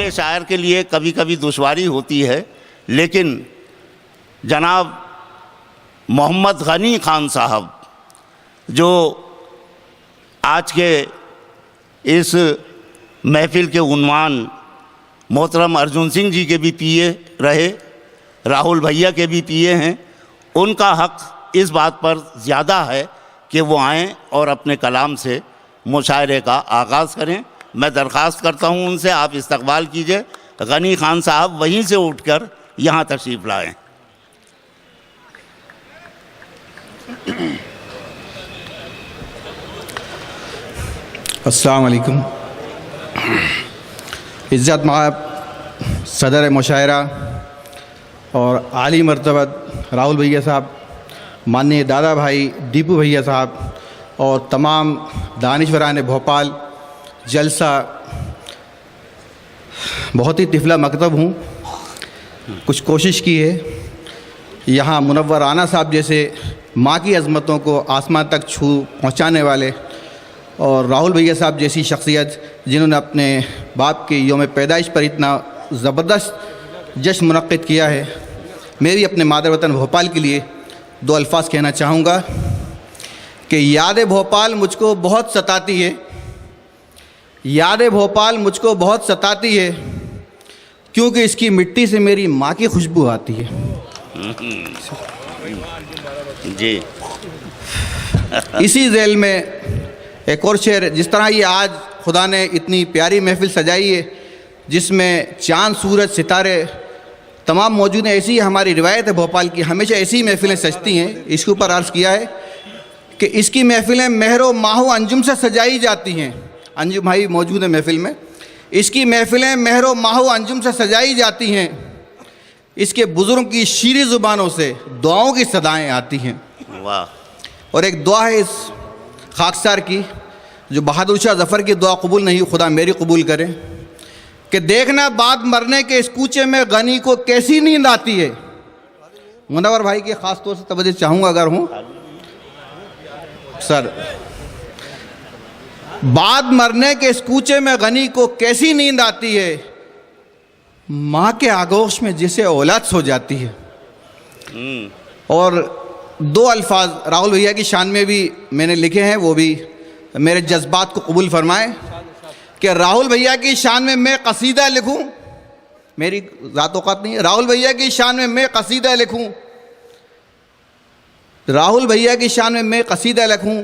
भले शायर के लिए कभी कभी दुश्वारी होती है, लेकिन जनाब मोहम्मद गनी खान साहब जो आज के इस महफिल के उन्वान मोहतरम अर्जुन सिंह जी के भी पीए रहे, राहुल भैया के भी पीए हैं, उनका हक़ इस बात पर ज़्यादा है कि वो आएँ और अपने कलाम से मुशायरे का आगाज़ करें। मैं दरख्वास्त करता हूँ उनसे, आप इस्तकबाल कीजिए। गनी खान साहब वहीं से उठकर यहाँ तशरीफ़ लाएँ। अस्सलाम वालेकुम। इज़्ज़त माब सदर मुशायरा और आली मर्तबत राहुल भैया साहब, माननीय दादा भाई दीपू भैया साहब और तमाम दानिश्वरान भोपाल, जलसा बहुत ही तिफला मकतब हूँ। कुछ कोशिश की है यहाँ मुनव्वर राना साहब जैसे माँ की अज़मतों को आसमान तक छू पहुँचाने वाले और राहुल भैया साहब जैसी शख्सियत जिन्होंने अपने बाप के योम पैदाइश पर इतना ज़बरदस्त जश्न मुनक़्क़िद किया है। मैं भी अपने मादर वतन भोपाल के लिए दो अल्फाज कहना चाहूँगा कि याद भोपाल मुझको बहुत सताती है, याद भोपाल मुझको बहुत सताती है, क्योंकि इसकी मिट्टी से मेरी माँ की खुशबू आती है। जी इसी झेल में एक और शेर, जिस तरह ये आज खुदा ने इतनी प्यारी महफिल सजाई है जिसमें चाँद सूरज सितारे तमाम मौजूद हैं, ऐसी हमारी रिवायत है भोपाल की, हमेशा ऐसी महफिलें सजती हैं। इसके ऊपर अर्ज़ किया है कि इसकी महफिलें महरो माहो अंजुम से सजाई जाती हैं। अंजुम भाई मौजूद है महफिल में। इसकी महफिलें महरो माहो अंजुम से सजाई जाती हैं, इसके बुज़ुर्ग की शीरी ज़ुबानों से दुआओं की सदाएँ आती हैं। वाह। और एक दुआ है इस खाकसार की, जो बहादुर शाह ज़फ़र की दुआ कबूल नहीं, खुदा मेरी कबूल करे, कि देखना बाद मरने के इस कूचे में गनी को कैसी नींद आती है। मुनव्वर भाई की ख़ास तौर से तवज्जो चाहूँगा अगर हूँ सर। बाद मरने के इस कूचे में गनी को कैसी नींद आती है, माँ के आगोश में जिसे औलाद सो जाती है। और दो अल्फाज राहुल भैया की शान में भी मैंने लिखे हैं, वो भी मेरे जज्बात को कबूल फरमाएं कि राहुल भैया की शान में मैं कसीदा लिखूं, मेरी ज़ात औकात नहीं है। राहुल भैया की शान में मैं कसीदा लिखूं, राहुल भैया की शान में मैं कसीदा लिखूं,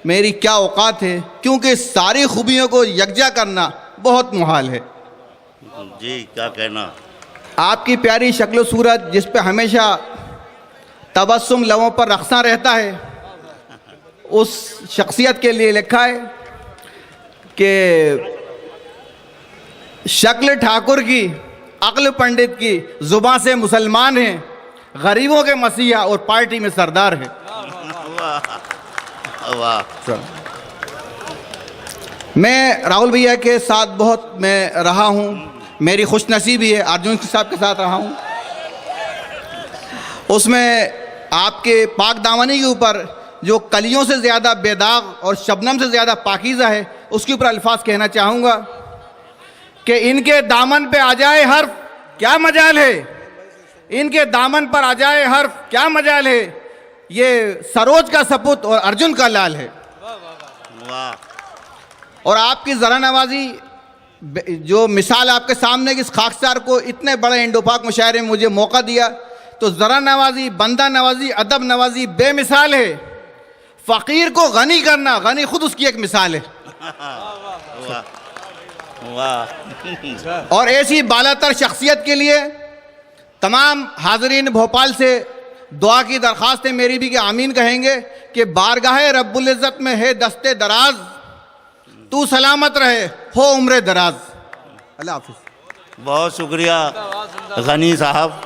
मेरी क्या औकात है, क्योंकि सारी खूबियों को यकजा करना बहुत मुहाल है। जी क्या कहना। आपकी प्यारी शक्ल सूरत जिस पे हमेशा तबस्सुम लबों पर रख्सा रहता है, उस शख्सियत के लिए लिखा है कि शक्ल ठाकुर की, अक्ल पंडित की, ज़ुबान से मुसलमान हैं, गरीबों के मसीहा और पार्टी में सरदार है। वाह। मैं राहुल भैया के साथ बहुत मैं रहा हूँ, मेरी खुशनसीबी है अर्जुन साहब के साथ रहा हूँ। उसमें आपके पाक दामनी के ऊपर जो कलियों से ज़्यादा बेदाग और शबनम से ज़्यादा पाकीज़ा है, उसके ऊपर अल्फाज कहना चाहूँगा कि इनके दामन पे आ जाए हर्फ क्या मजाल है, इनके दामन पर आ जाए हर्फ क्या मजाल है, ये सरोज का सपूत और अर्जुन का लाल है। वाह। और आपकी ज़रा नवाजी जो मिसाल आपके सामने इस खाकसार को इतने बड़े इंडोपाक मुशायरे में मुझे मौका दिया, तो ज़रा नवाजी, बंदा नवाजी, अदब नवाजी बेमिसाल है। फ़कीर को गनी करना, गनी खुद उसकी एक मिसाल है। वाह। और ऐसी बालातर शख्सियत के लिए तमाम हाज़रीन भोपाल से दुआ की दरख्वास्त है मेरी भी कि आमीन कहेंगे कि बारगाह रब्बुल इज़्ज़त में है दस्ते दराज, तू सलामत रहे हो उम्र दराज। अल्लाह हाफ़िज़। बहुत शुक्रिया गनी साहब।